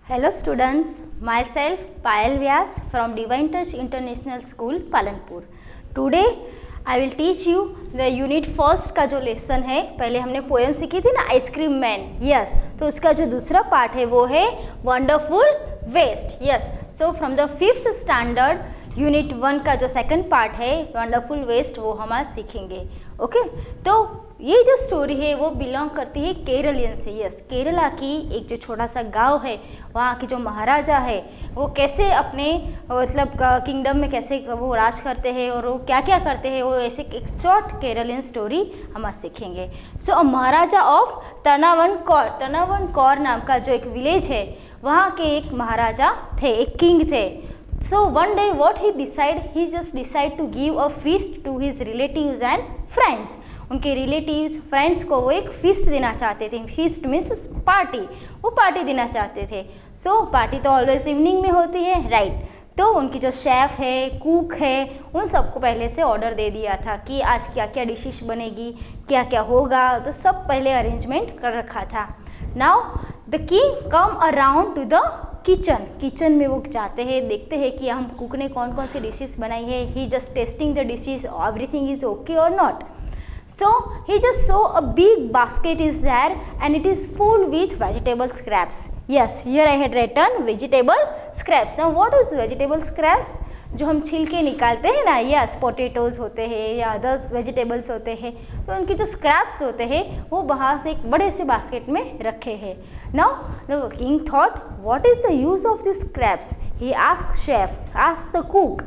Hello students, myself Payal Vyas from Divine Touch International School, Palanpur. Today I will teach you the unit first का जो lesson है, पहले हमने poem सीखी थी ना आइसक्रीम मैन, यस, तो उसका जो दूसरा पार्ट है वो है wonderful waste, yes. So from the 5th standard unit 1 का जो सेकंड पार्ट है वंडरफुल वेस्ट वो हम आज सीखेंगे. ओके, तो ये जो स्टोरी है वो बिलोंग करती है केरलियन से. यस, केरला की एक जो छोटा सा गांव है, वहाँ की जो महाराजा है वो कैसे अपने मतलब किंगडम में कैसे वो राज करते हैं और वो क्या क्या करते हैं, वो ऐसे एक शॉर्ट केरलियन स्टोरी हम आज सीखेंगे. सो महाराजा ऑफ तनावन कौर नाम का जो एक विलेज है, वहाँ के एक महाराजा थे, एक किंग थे. So one day what he just decide to give a feast to his relatives and friends. उनके रिलेटिव्स फ्रेंड्स को वो एक फीस्ट देना चाहते थे. फीस्ट मीन्स पार्टी, वो पार्टी देना चाहते थे. सो पार्टी तो ऑलवेज इवनिंग में होती है, राइट. तो उनकी जो शेफ़ है, कुक है, उन सबको पहले से ऑर्डर दे दिया था कि आज क्या क्या डिशेस बनेगी, क्या क्या होगा, तो सब पहले अरेंजमेंट कर रखा था. Now the king come around two the kitchen में वो जाते हैं, देखते हैं कि हम कुक ने कौन कौन सी डिशेस बनाई है. He just testing the dishes, everything is okay और not. So he just saw a big basket is there and it is full with vegetable scraps. Yes, here I had written vegetable scraps. Now what is vegetable scraps? जो हम छिलके निकालते हैं ना, yes, potatoes होते हैं या others vegetables होते हैं, तो उनके जो स्क्रैप्स होते हैं वो बाहर से एक बड़े से बास्केट में रखे हैं. Now the king thought what is the use of this scraps. He asked chef, asked the cook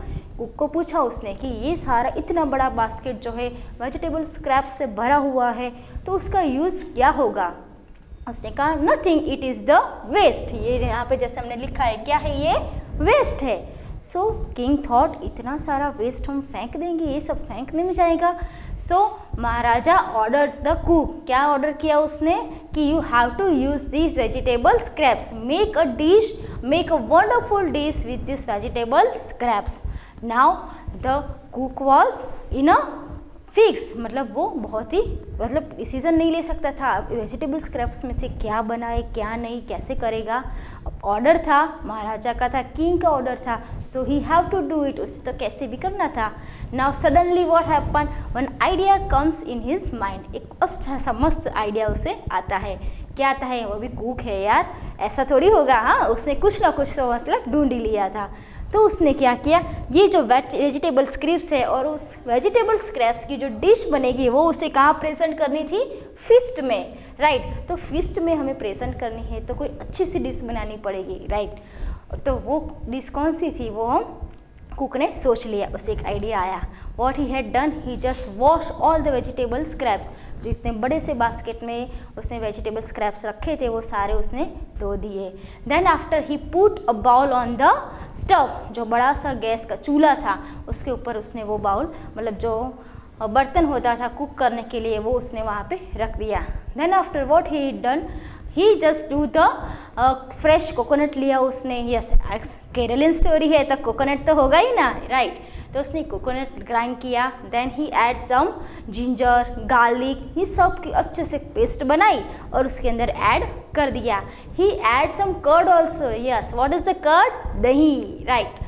को पूछा उसने कि ये सारा इतना बड़ा बास्केट जो है वेजिटेबल स्क्रैप से भरा हुआ है, तो उसका यूज़ क्या होगा. उसने कहा nothing, it is the waste. ये यहाँ पे जैसे हमने लिखा है, क्या है ये, वेस्ट है. सो किंग थॉट इतना सारा वेस्ट हम फेंक देंगे, ये सब फेंकने में जाएगा. So Maharaja order the cook, क्या ऑर्डर किया उसने कि you have to use this vegetable scraps, make a dish, make a wonderful dish with this vegetable scraps. Now the cook was in a fix, मतलब वो बहुत ही डिसीजन नहीं ले सकता था वेजिटेबल स्क्रैप्स में से क्या बनाए क्या नहीं, कैसे करेगा. ऑर्डर था महाराजा का, था किंग का ऑर्डर था, so he have to do it, उसे तो कैसे भी करना था. Now suddenly what happen, one idea comes in his mind. एक अच्छा सा मस्त आइडिया उसे आता है. क्या आता है, वो भी कुक है यार, ऐसा थोड़ी होगा. हाँ, उसने कुछ ना कुछ तो मतलब ढूंढ ही लिया था. तो उसने क्या किया, ये जो वेजिटेबल स्क्रैप्स है और उस वेजिटेबल स्क्रैप्स की जो डिश बनेगी वो उसे कहाँ प्रेजेंट करनी थी, फीस्ट में, राइट. तो फीस्ट में हमें प्रेजेंट करनी है तो कोई अच्छी सी डिश बनानी पड़ेगी, राइट. तो वो डिश कौन सी थी, वो हम कुक ने सोच लिया. उसे एक आइडिया आया. What he had done, he just wash all the vegetable scraps. जितने बड़े से बास्केट में उसने वेजिटेबल स्क्रैप्स रखे थे वो सारे उसने धो दिए. Then after he put a bowl on the stove, जो बड़ा सा गैस का चूल्हा था उसके ऊपर उसने वो बाउल, मतलब जो बर्तन होता था कुक करने के लिए, वो उसने वहाँ पे रख दिया. Then after what he done, he just do the fresh coconut लिया उसने. यस, केरलियन स्टोरी है तो कोकोनट तो होगा ही ना, राइट. तो उसने कोकोनट ग्राइंड किया. Then he add some ginger, garlic, ये सब की अच्छे से पेस्ट बनाई और उसके अंदर ऐड कर दिया. He add some curd also. Yes, what is the curd, dahi, right.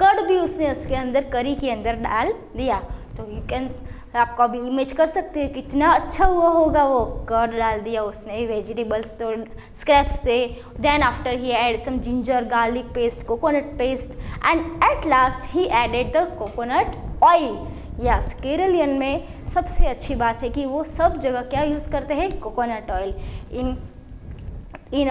Curd भी उसने उसके अंदर करी के अंदर डाल दिया. तो यू कैन, आपको अभी इमेज कर सकते हो कितना अच्छा हुआ होगा. वो कर्ड डाल दिया उसने वेजिटेबल्स तो स्क्रैप्स से. Then after he add some ginger, garlic paste, coconut paste and at last he added the coconut oil. Yes, Keralian में सबसे अच्छी बात है कि वो सब जगह क्या यूज़ करते हैं, coconut oil. in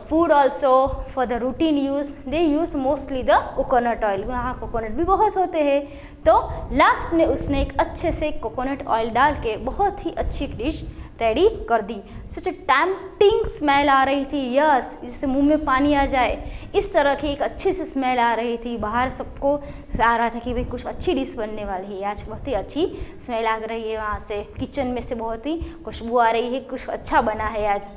food also for the routine use they use mostly the coconut oil. वहाँ कोकोनट भी बहुत होते हैं. तो लास्ट में उसने एक अच्छे से कोकोनट ऑयल डाल के बहुत ही अच्छी डिश रेडी कर दी. सच ए टेम्पटिंग स्मेल आ रही थी. यस, जिससे मुंह में पानी आ जाए, इस तरह की एक अच्छी सी स्मेल आ रही थी. बाहर सबको आ रहा था कि भाई कुछ अच्छी डिश बनने वाली है आज, बहुत ही अच्छी स्मेल आ रही है वहाँ से, किचन में से बहुत ही खुशबू आ रही है, कुछ अच्छा बना है आज.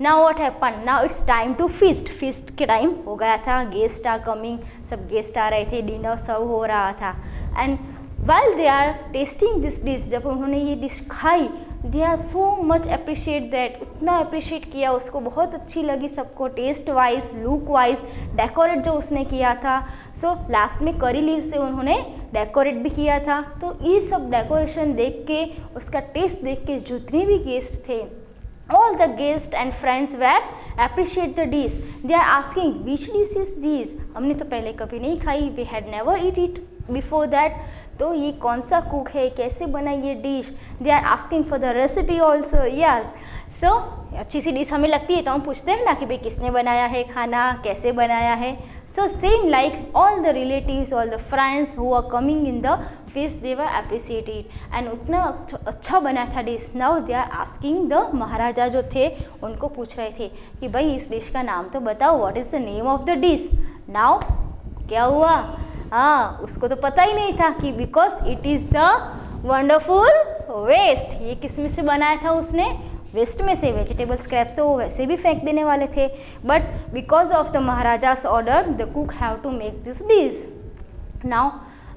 Now what happen, now it's time to feast. Feast के टाइम हो गया था, गेस्ट आर कमिंग, सब गेस्ट आ रहे थे, डिनर सर्व हो रहा था. And while they are tasting this dish, जब उन्होंने ये डिश खाई they are so much appreciate that, उतना अप्रिशिएट किया उसको, बहुत अच्छी लगी सबको, taste wise, look wise, decorate जो उसने किया था। सो लास्ट में करी लीव से उन्होंने डेकोरेट भी किया था। तो ये सब डेकोरेशन देख के, उसका टेस्ट देख के जितने भी गेस्ट थे, all the guests and friends were appreciate the dish. They are asking which dish is this? हमने तो पहले कभी नहीं खाई, we had never eat it before that. तो ये कौन सा कुक है, कैसे बना ये dish? They are asking for the recipe also. Yes. So अच्छी सी डिश हमें लगती है तो हम पूछते हैं ना कि भाई किसने बनाया है खाना, कैसे बनाया है. So same like all the relatives, all the friends who are coming in the feast, they were appreciated. And उतना अच्छा बना था dish. Now they are asking the महाराजा जो थे उनको पूछ रहे थे कि भाई इस डिश का नाम तो बताओ, what is the name of the dish? Now क्या हुआ? हाँ, उसको तो पता ही नहीं था कि because it is the wonderful waste. ये किस में से बनाया था उसने? वेस्ट में से. वेजिटेबल स्क्रैप्स तो वो वैसे भी फेंक देने वाले थे, but because of the maharaja's order the cook have to make this dish. Now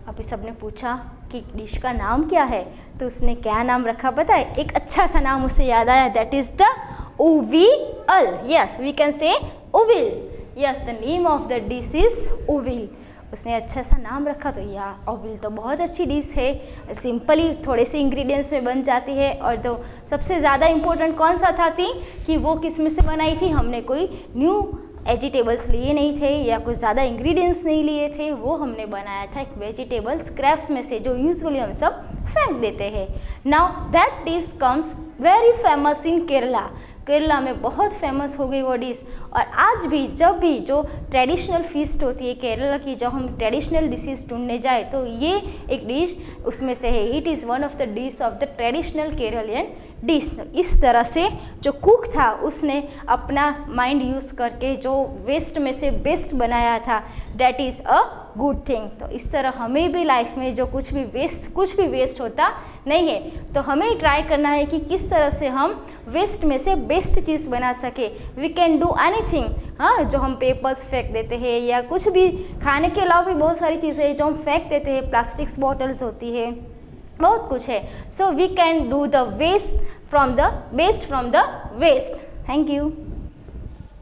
अभी सबने पूछा कि डिश का नाम क्या है, तो उसने क्या नाम रखा पता है? एक अच्छा सा नाम उसे याद आया, that is the avial. Yes, we can say avial. Yes, the name of the dish is avial. उसने अच्छा सा नाम रखा. तो यार उविल तो बहुत अच्छी डिश है, सिंपली थोड़े से इंग्रेडिएंट्स में बन जाती है. और तो सबसे ज़्यादा इम्पोर्टेंट कौन सा था थी कि वो किस में से बनाई थी? हमने कोई न्यू वेजिटेबल्स लिए नहीं थे या कुछ ज़्यादा इंग्रेडिएंट्स नहीं लिए थे, वो हमने बनाया था एक वेजिटेबल स्क्रैप्स में से जो यूजुअली हम सब फेंक देते हैं. Now that dish comes very famous in Kerala. Kerala में बहुत फेमस हो गई वो डिश. और आज भी जब भी जो ट्रेडिशनल फीस्ट होती है केरला की, जब हम ट्रेडिशनल डिशेस ढूंढने जाए तो ये एक डिश उसमें से है. It is one of the dish of the traditional Keralian dish. इस तरह से जो कुक था उसने अपना माइंड यूज़ करके जो वेस्ट में से बेस्ट बनाया था, that is a good thing. तो इस तरह हमें भी लाइफ में जो कुछ भी वेस्ट होता नहीं है, तो हमें ट्राई करना है कि किस तरह से हम वेस्ट में से बेस्ट चीज़ बना सके. We can do anything. हाँ, जो हम पेपर्स फेंक देते हैं या कुछ भी खाने के अलावा भी बहुत सारी चीज़ें हैं जो हम फेंक देते हैं, प्लास्टिक्स बॉटल्स होती है, बहुत कुछ है. So we can do the best from the waste. Thank you.